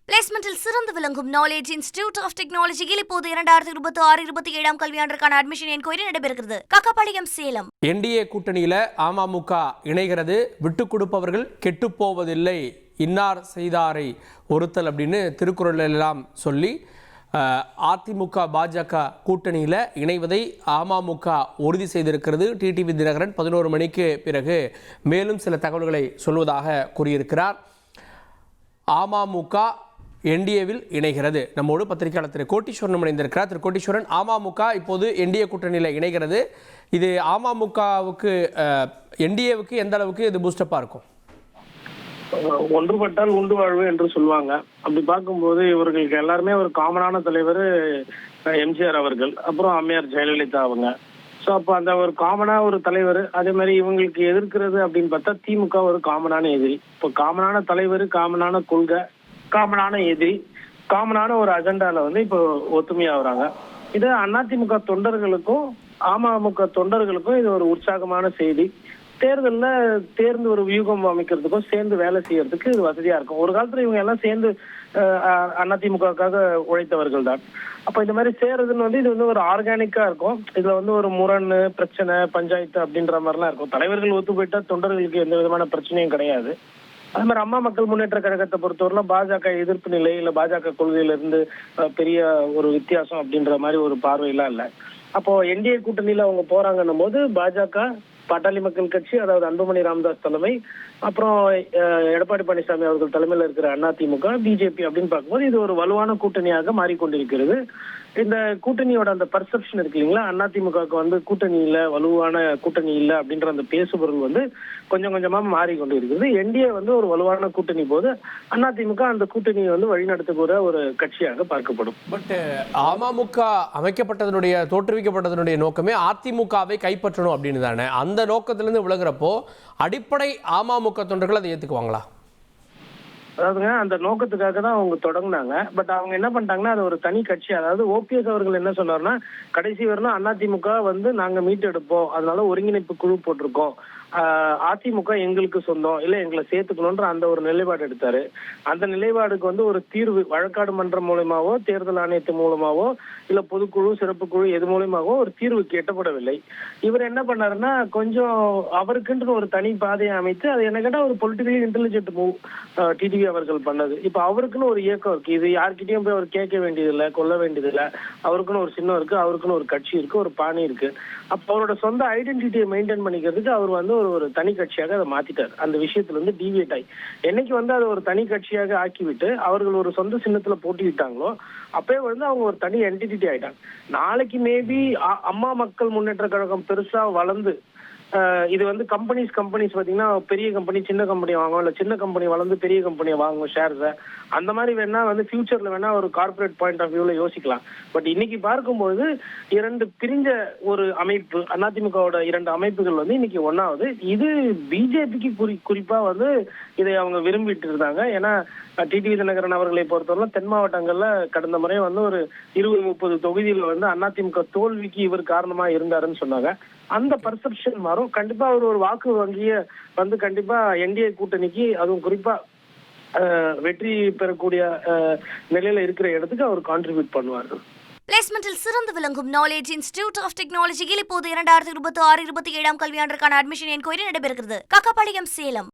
பிளேஸ்மெண்டில் சிறந்து விளங்கும் knowledge institute of டெக்னாலஜியில் இப்போது 2026-27 கல்வியாண்டிற்கான அட்மிஷன் என்கொயரி நடைபெறுகிறது. கக்கப்பாளையம், சேலம். என்டிஏ கூட்டணியில அமமுக இணைகிறது. விட்டு கொடுப்பவர்கள் கெட்டுப்போவதில்லை, இன்னார் செய்தாரை ஒருத்தல் அப்படின்னு திருக்குறள் எல்லாம் சொல்லி அதிமுக பாஜக கூட்டணியில் இணைவதை அமமுக உறுதி செய்திருக்கிறது. டிடிவி தினகரன் 11 மணிக்கு பிறகு மேலும் சில தகவல்களை சொல்வதாக கூறியிருக்கிறார். அமமுக என்டிஏவில் இணைகிறது. நம்மோடு பத்திரிகையாளர் திரு கோட்டீஸ்வரன் இணைந்திருக்கிறார். திரு கோட்டீஸ்வரன், அமமுக இப்போது என்டிஏ கூட்டணியில் இணைகிறது. இது அமமுகவுக்கு என்டிஏவுக்கு எந்த அளவுக்கு இது பூஸ்டப்பாக இருக்கும்? ஒன்றுபட்டால் உண்டு வாழ்வு என்று சொல்லுவாங்க. அப்படி பார்க்கும்போது இவர்களுக்கு எல்லாருமே ஒரு காமனான தலைவர் எம்ஜிஆர் அவர்கள், அப்புறம் அம்மையார் ஜெயலலிதா அவங்க. ஸோ அப்போ அந்த ஒரு காமனா ஒரு தலைவர், அதே மாதிரி இவங்களுக்கு எதிர்க்கிறது அப்படின்னு பார்த்தா திமுக ஒரு காமனான எதிரி. இப்போ காமனான தலைவர், காமனான கொள்கை, காமனான எதிரி, காமனான ஒரு அஜெண்டால இப்போ ஒத்துமையாகிறாங்க. இது அதிமுக தொண்டர்களுக்கும் அமமுக தொண்டர்களுக்கும் இது ஒரு உற்சாகமான செய்தி. தேர்தலில் தேர்ந்து ஒரு வியூகம் அமைக்கிறதுக்கும் சேர்ந்து வேலை செய்யறதுக்கு இது வசதியா இருக்கும். ஒரு காலத்துல இவங்க எல்லாம் சேர்ந்து அதிமுகவுக்காக உழைத்தவர்கள் தான். அப்ப இந்த மாதிரி சேர்றதுன்னு இது ஒரு ஆர்கானிக்கா இருக்கும். இதுல ஒரு முரண், பிரச்சனை, பஞ்சாயத்து அப்படின்ற மாதிரிலாம் இருக்கும். தலைவர்கள் ஒத்து போயிட்டா தொண்டர்களுக்கு எந்த விதமான பிரச்சனையும் கிடையாது. அது மாதிரி அம்மா மக்கள் முன்னேற்ற கழகத்தை பொறுத்தவரை பாஜக எதிர்ப்பு நிலை இல்ல பாஜக கொள்கையில இருந்து பெரிய ஒரு வித்தியாசம் அப்படின்ற மாதிரி ஒரு பார்வையெல்லாம் இல்லை. அப்போ என்டிஏ கூட்டணியில அவங்க போறாங்கன்னும் போது பாஜக, பாட்டாளி மக்கள் கட்சி, அதாவது அன்புமணி ராமதாஸ் தலைமை, அப்புறம் எடப்பாடி பழனிசாமி அவர்கள் தலைமையில் இருக்கிற அதிமுக, பிஜேபி அப்படின்னு பார்க்கும்போது இது ஒரு வலுவான கூட்டணியாக மாறிக்கொண்டிருக்கிறது. இந்த கூட்டணியோட அந்த பர்செப்ஷன் இருக்கு இல்லைங்களா, அதிமுகவுக்கு கூட்டணி இல்லை, வலுவான கூட்டணி இல்லை அப்படின்ற அந்த பேசுபொருள் கொஞ்சம் கொஞ்சமா மாறிக்கொண்டு இருக்கிறது. என்டிஏ ஒரு வலுவான கூட்டணி போது அதிமுக அந்த கூட்டணியை வழிநடத்துகிற ஒரு கட்சியாக பார்க்கப்படும். பட் அமமுக அமைக்கப்பட்டதனுடைய தோற்றுவிக்கப்பட்டதனுடைய நோக்கமே அதிமுகவை கைப்பற்றணும் அப்படின்னு தானே. அந்த நோக்கத்திலிருந்து விலகிறப்போ அடிப்படை அமமுக தொண்டர்கள் அதை ஏத்துக்குவாங்களா? அதாவதுங்க, அந்த நோக்கத்துக்காக தான் அவங்க தொடங்கினாங்க. பட் அவங்க என்ன பண்ணிட்டாங்கன்னா அது ஒரு தனி கட்சி. அதாவது ஓபிஎஸ் அவர்கள் என்ன சொன்னார்னா, கடைசி வரணும் அதிமுக நாங்க மீட்டெடுப்போம், அதனால ஒருங்கிணைப்பு குழு போட்டிருக்கோம், அதிமுக எங்களுக்கு சொந்தம், இல்ல எங்களை சேர்த்துக்கணும்ன்ற அந்த ஒரு நிலைப்பாடு எடுத்தாரு. அந்த நிலைப்பாடுக்கு ஒரு தீர்வு வழக்காடு மன்றம் மூலமாவோ, தேர்தல் ஆணையத்து மூலமாவோ, இல்ல பொதுக்குழு, சிறப்பு குழு எது மூலமாவோ ஒரு தீர்வுக்கு எட்டப்படவில்லை. இவர் என்ன பண்ணாருன்னா, கொஞ்சம் அவருக்குன்ற ஒரு தனி பாதையை அமைத்து, அது என்ன கேட்டா ஒரு பொலிட்டிக்கலி இன்டெலிஜென்ட் மூவ் டிடிவி அவர்கள் பண்ணது. இப்ப அவருக்குன்னு ஒரு இயக்கம் இருக்கு. இது யார்கிட்டயும் போய் அவர் கேட்க வேண்டியதில்லை, கொல்ல வேண்டியதில்லை. அவருக்குன்னு ஒரு சின்னம் இருக்கு, அவருக்குன்னு ஒரு கட்சி இருக்கு, ஒரு பாணி இருக்கு. அப்ப அவரோட சொந்த ஐடென்டிட்டியை மெயின்டைன் பண்ணிக்கிறதுக்கு அவர் ஒரு தனி கட்சியாக அதை மாத்திட்டார். அந்த விஷயத்துல இருந்து டிவியேட் ஆகி என்னைக்கு அதை ஒரு தனி கட்சியாக ஆக்கிவிட்டு அவர்கள் ஒரு சொந்த சின்னத்துல போட்டிவிட்டாங்களோ அப்பவே அவங்க ஒரு தனி என்டிட்டி ஆயிட்டாங்க. நாளைக்கு மேபி அம்மா மக்கள் முன்னேற்ற கழகம் பெருசா வளர்ந்து இது கம்பெனிஸ் பாத்தீங்கன்னா பெரிய கம்பெனி சின்ன கம்பெனி வாங்கும், இல்ல சின்ன கம்பெனி வளர்ந்து பெரிய கம்பெனியை வாங்கும் ஷேர்ஸை. அந்த மாதிரி வேணா ஃபியூச்சர்ல வேணா ஒரு கார்பரேட் பாயிண்ட் ஆஃப் வியூல யோசிக்கலாம். பட் இன்னைக்கு பார்க்கும்போது இரண்டு பிரிஞ்ச ஒரு அமைப்பு, அதிமுகவோட இரண்டு அமைப்புகள் இன்னைக்கு ஒன்னாவது. இது பிஜேபிக்கு குறிப்பா இதை அவங்க விரும்பிட்டு இருந்தாங்க. ஏன்னா டிடிவி தினகரன் அவர்களை பொறுத்தவரை தென் மாவட்டங்கள்ல கடந்த முறை ஒரு 20-30 தொகுதியில அதிமுக தோல்விக்கு இவர் காரணமா இருந்தாருன்னு சொன்னாங்க. அந்த பர்செப்ஷன் மாறும். கண்டிப்பா அவர் ஒரு வாக்கு வங்கிய கண்டிப்பா என்டிஏ கூட்டணிக்கு, அதுவும் குறிப்பா வெற்றி பெறக்கூடிய நிலையில இருக்கிற இடத்துக்கு அவர் கான்ட்ரிபியூட் பண்ணுவார்கள். பிளேஸ்மெண்டில் சிறந்து விளங்கும் நாலேஜ் இன்ஸ்டிடியூட் ஆஃப் டெக்னாலஜியில் இப்போது 2026-27 கல்வியாண்டிற்கான அட்மிஷன் என்கொயரி நடைபெறுகிறது. கக்கப்பாளையம், சேலம்.